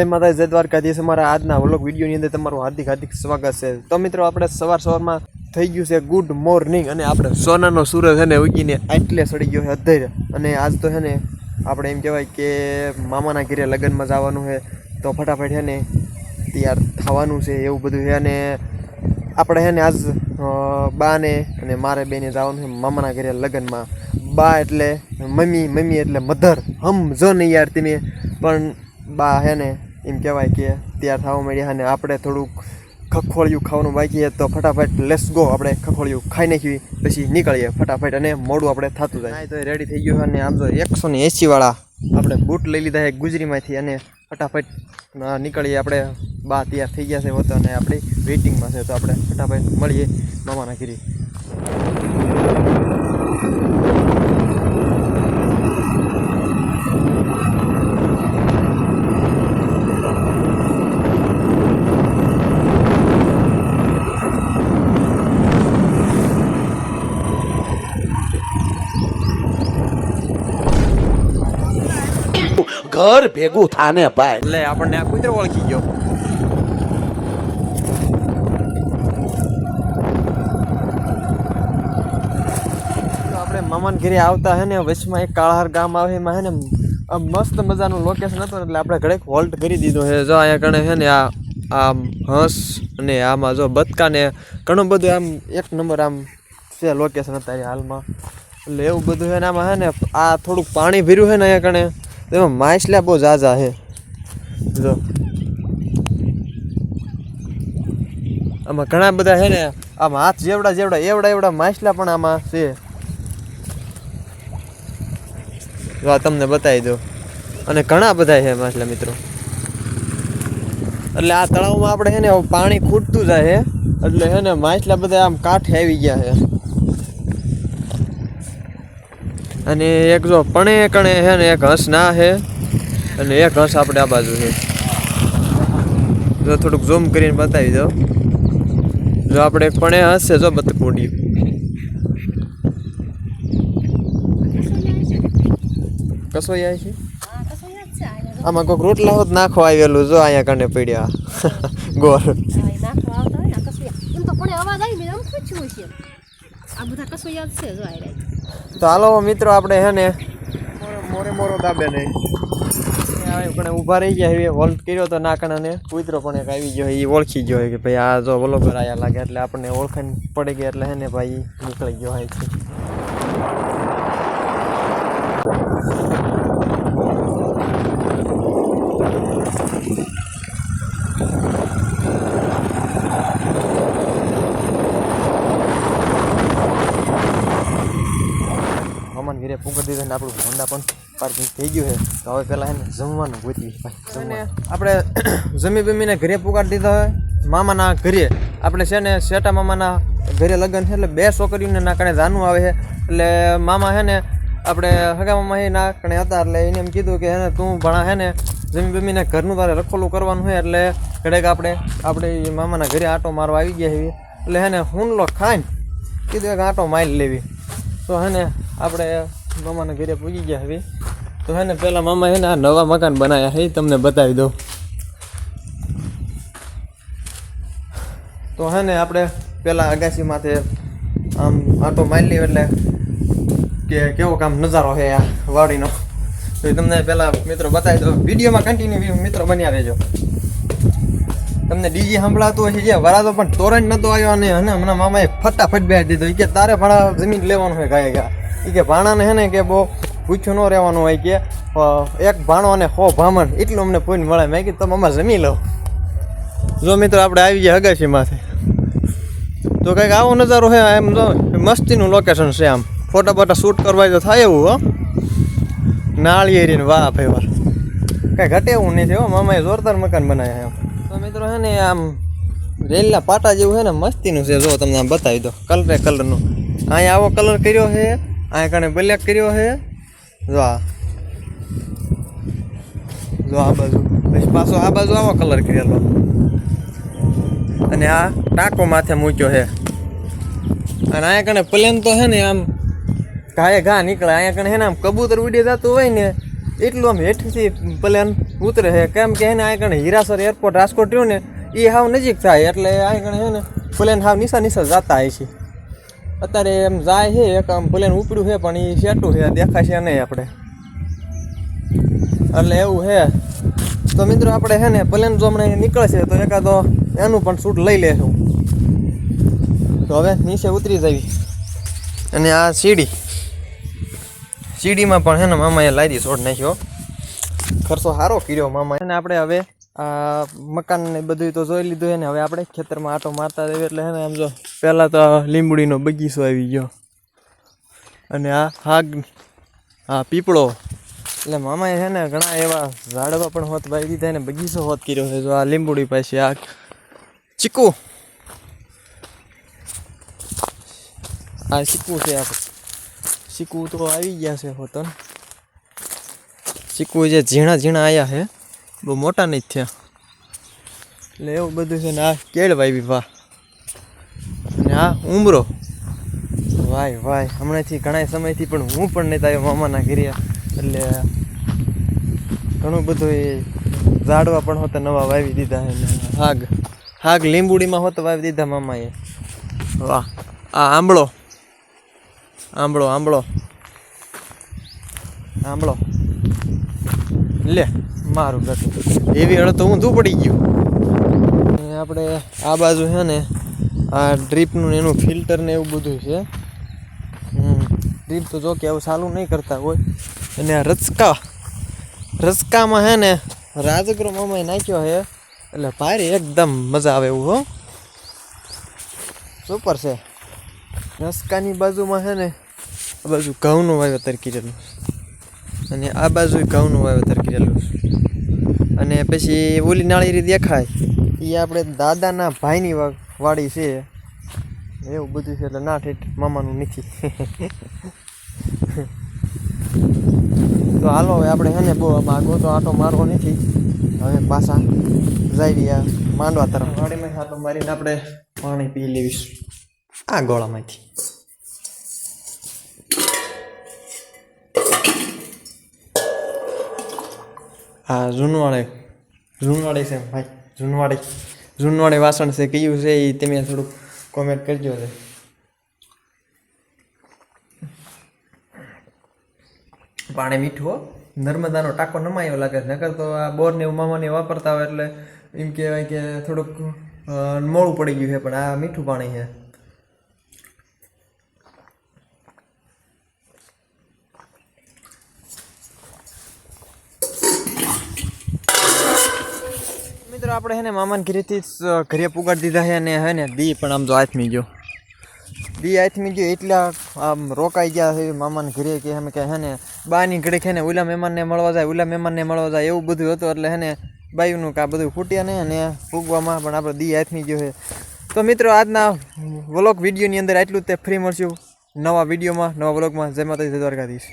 માતા જય દ્વારકાધીશ અમારા આજના વ્લોગ વિડીયોની અંદર તમારું હાર્દિક સ્વાગત છે। તો મિત્રો આપણે સવારમાં થઈ ગયું છે ગુડ મોર્નિંગ અને આપણે સોનાનો સૂરજ છે ને ઉગીને આટલે સડી ગયો છે અધર અને આજ તો છે ને આપણે એમ કહેવાય કે મામાના ઘરે લગ્નમાં જવાનું છે તો ફટાફટ છે ને તૈયાર થવાનું છે એવું બધું છે અને આપણે છે ને આજ બાને અને મારે બેને જવાનું છે મામાના ઘરે લગ્નમાં। બા એટલે મમ્મી એટલે મધર સમજો ને યાર તમે પણ બા છે ને એમ કહેવાય કે તૈયાર થવા માંડ્યા અને આપણે થોડુંક ખખોળિયું ખાવાનું બાકી છે તો ફટાફટ લેટ્સ ગો આપણે ખખોળિયું ખાઈ નાખીએ પછી નીકળીએ ફટાફટ અને મોડું આપણે થતું જાય। તો રેડી થઈ ગયું અને આમ તો 180 વાળા આપણે બૂટ લઈ લીધા છે ગુજરીમાંથી અને ફટાફટ નીકળીએ આપણે બા તૈયાર થઈ ગયા છે હોતો અને આપણી વેઇટિંગમાં છે તો આપણે ફટાફટ મળીએ મામાના ઘરે। ઘર ભેગું થાને ભાઈ એટલે આપણને આ કુતરો ઓળખી ગયો। આપણે મામાના ઘરે આવતા હે ને વચમાં એક કાળહાર ગામ આવે એમાં હે ને મસ્ત મજાનું લોકેશન હતું એટલે આપણે ઘડીક હોલ્ટ કરી દીધો છે। જો અહીંયા કણે છે ને આ હંસ અને આમાં જો બતકા ને ઘણું બધું આમ એક નંબર આમ છે લોકેશન અત્યારે હાલમાં એટલે એવું બધું છે ને આમાં છે ને આ થોડુંક પાણી ભર્યું છે ને અહીંયા કણે એમાં માછલા બહુ ઝાઝા છે। જો આમાં ઘણા બધા છે ને આમ હાથ એવડા માછલા પણ આમાં છે। જો આ તમને બતાવી દો અને ઘણા બધા છે માછલા મિત્રો। એટલે આ તળાવમાં આપણે છે ને પાણી ખૂટતું જાય છે એટલે છે ને માછલા બધા આમ કાંઠે આવી ગયા છે અને એક જો પણે કણે છે ને એક હંસ ના છે અને એક હંસ આપણે આ બાજુ છે। જો થોડુંક ઝૂમ કરીને બતાવી દો જો આપણે એક પણે હંસ છે જો બતકુંડી કસોઈ આવી છે આમાં કોઈક રોટલા હોત નાખો આવેલું જો અહીંયા કણે પડ્યા ગોળ તો હાલો મિત્રો આપણે હે ને મોરે દાબે નહીં પણ ઊભા રહી ગયા હવે હોલ્ટ કર્યો તો ના કણે કૂતરો પણ એક આવી ગયો એ ઓળખી ગયો કે ભાઈ આ જો બરોબર આયા લાગે એટલે આપણને ઓળખાણ પડી ગઈ એટલે હે ને ભાઈ નીકળી ગયો હોય છે। મામાને ઘરે પૂગર દીધો ને આપણું હોન્ડા પણ પાર્કિંગ થઈ ગયું છે તો હવે પહેલાં એને જમવાનું ગોતવી ભાઈ આપણે જમીને ઘરે પુગાડી દીધો હોય મામાના ઘરે આપણે છે ને શેઠા મામાના ઘરે લગ્ન છે એટલે 2 છોકરીઓને નાકણે જાનું આવે છે એટલે મામા છે ને આપણે હગા મામા એ નાકણે હતા એટલે એને એમ કીધું કે હે ને તું ભણા છે ને જમીને ઘરનું તારે રખોલું કરવાનું હોય એટલે ઘડેક આપણે મામાના ઘરે આટો મારવા આવી ગયા એવી એટલે હે ને હુનલો ખાઈને કીધું એક આટો મારી લેવી તો હે ને આપણે મામાના ઘરે પૂગી ગયા હવે તો હે ને પહેલાં મામા હે ને આ નવા મકાન બનાવ્યા છે એ તમને બતાવી દઉં। તો હે ને આપણે પહેલાં અગાસીમાંથી આમ આટો મારી લઈએ એટલે કે કેવો કામ નજારો છે આ વાડીનો તો એ તમને પહેલાં મિત્રો બતાવી દઉં વિડીયોમાં કન્ટિન્યુ મિત્રો બન્યા રહેજો। તમને ડીજી સંભળાતું હોય છે જે વરાતો પણ તોરણ નહોતો આવ્યો અને હમણાં મામાએ ફટાફટ બેસી દીધો કે તારે ભાણા જમીન લેવાનું હોય ગયા એ કે ભાણાને હે ને કે બહુ પૂછ્યું ન રહેવાનું હોય કે એક ભાણો અને 100 ભામણ એટલું અમને પૂન મળે મેં કીધું તમે અમારે જમી લો। જો મિત્રો આપણે આવી ગયા અગાશીમાંથી તો કંઈક આવો નજારો છે એમ જો મસ્તીનું લોકેશન છે આમ ફોટા શૂટ કરવા તો થાય એવું હો નાળિયેરીને વાહ ભાઈ વાર કાંઈ ઘટે એવું નથી હો મામાએ જોરદાર મકાન બનાવ્યા એમ। તો મિત્રો છે ને આમ રેલના પાટા જેવું છે ને મસ્તીનું છે જો તમને આમ બતાવી દો કલરનું અહીંયા આવો કલર કર્યો છે અહીંયા કણે બ્લેક કર્યો છે જો આ બાજુ પછી પાછો આ બાજુ આવો કલર કરેલો અને આ ટાંકો માથે મૂક્યો છે અને અહીંયા કણે પ્લેન તો છે ને આમ ઘાએ ઘા નીકળે અહીંયા કણે છે ને આમ કબૂતર ઉડી જતું હોય ને એટલું આમ હેઠથી પ્લેન ઉતરે છે. કેમ કે એને આ કણે હીરાસર એરપોર્ટ રાજકોટ રહ્યું ને એ હાવ નજીક થાય એટલે આ કણે છે ને પ્લેન હાવ નીસા જતા હોય છે. અત્યારે એમ જાય છે એક આમ પ્લેન ઉપડ્યું છે પણ એ સેટું છે દેખાય છે નહીં આપણે, એટલે એવું છે. તો મિત્રો આપણે છે ને પ્લેન જો હમણાં નીકળે છે તો એકાદો એનું પણ શૂટ લઈ લેશું. તો હવે નીચે ઉતરી જવી. અને આ સીડીમાં પણ છે ને મામાએ લાદી છોડ નાખ્યો, ખર્ચો સારો કર્યો મામાએ. અને આપણે હવે આ મકાન ને બધું તો જોઈ લીધું છે ને હવે આપણે ખેતરમાં આટો મારતા જઈએ. એટલે છે ને આમ જો પહેલાં તો લીંબડીનો બગીચો આવી ગયો અને આ પીપળો. એટલે મામાએ છે ને ઘણા એવા ઝાડવા પણ હોત વાવી દીધા ને બગીચો હોત કર્યો છે. જો આ લીંબુડી પાસે આ ચીકુ છે. આપણે ચીકુ તો આવી ગયા છે હોતન. ચીકુ જે ઝીણા આવ્યા છે, બહુ મોટા નથી થયા. એટલે એવું બધું છે ને આ કેળ વાવી વાહ. અને આ ઉમરો વાય હમણાંથી ઘણા સમયથી પણ હું પણ નહીં આવ્યો મામાના ઘરે. એટલે ઘણું બધું એ ઝાડવા પણ હોતા નવા વાવી દીધા છે. હાગ લીંબુડીમાં હોત વાવી દીધા મામાએ. વાહ આ આંબળો લે મારું ગતું એવી હળ તો ઊંધું પડી ગયું. આપણે આ બાજુ છે ને આ ડ્રીપનું એનું ફિલ્ટર ને એવું બધું છે. ડ્રીપ તો જો કે આવું ચાલુ નહીં કરતા હોય. અને આ રચકામાં છે ને રાજગરો મામાએ નાખ્યો છે એટલે ભારે એકદમ મજા આવે એવું. હો સુપર છે. રચકાની બાજુમાં છે ને આ બાજુ ઘઉંનું વાવેતર કરેલું અને આ બાજુ ઘઉંનું વાવેતર કરેલું. અને પછી ઓલી નાળીરી દેખાય એ આપણે દાદાના ભાઈની વાડી છે. એવું બધું છે એટલે ના ઠેઠ મામાનું નથી. તો હાલો હવે આપણે છે ને બહુ આગો તો આટો મારવો નથી. હવે પાછા જઈ રહ્યા માંડવા તરફ. વાડીમાં આટો મારીને આપણે પાણી પી લેવીશું આ ગોળામાંથી. હા જૂનવાડી છે ભાઈ, જૂનવાડી વાસણ છે. કયું છે એ તમે થોડુંક કોમેન્ટ કરજો. છે પાણી મીઠું, નર્મદાનો ટાંકો નમાયો લાગે. નકર તો આ બોરને એવું મામાને વાપરતા હોય એટલે એમ કહેવાય કે થોડુંક મોડું પડી ગયું છે, પણ આ મીઠું પાણી છે. મિત્રો આપણે છે ને મામાને ઘરેથી ઘરે પુગાડી દીધા છે. અને હે ને દી પણ આમ તો હાથમી ગયો એટલા આમ રોકાઈ ગયા છે મામાને ઘરે કે અમે કે હે ને બાની ઘડી છે ને ઓલા મહેમાનને મળવા જાય એવું બધું હતું. એટલે હે ને બાયુનું કે આ બધું ફૂટ્યા નહીં અને ફૂગવામાં પણ આપણે દી હાથમી ગયો છે. તો મિત્રો આજના વ્લોગ વિડીયોની અંદર આટલું તે ફ્રી મળશું નવા વિડીયોમાં નવા વ્લોગમાં. જય માતાજી, જય દ્વારકાધીશ.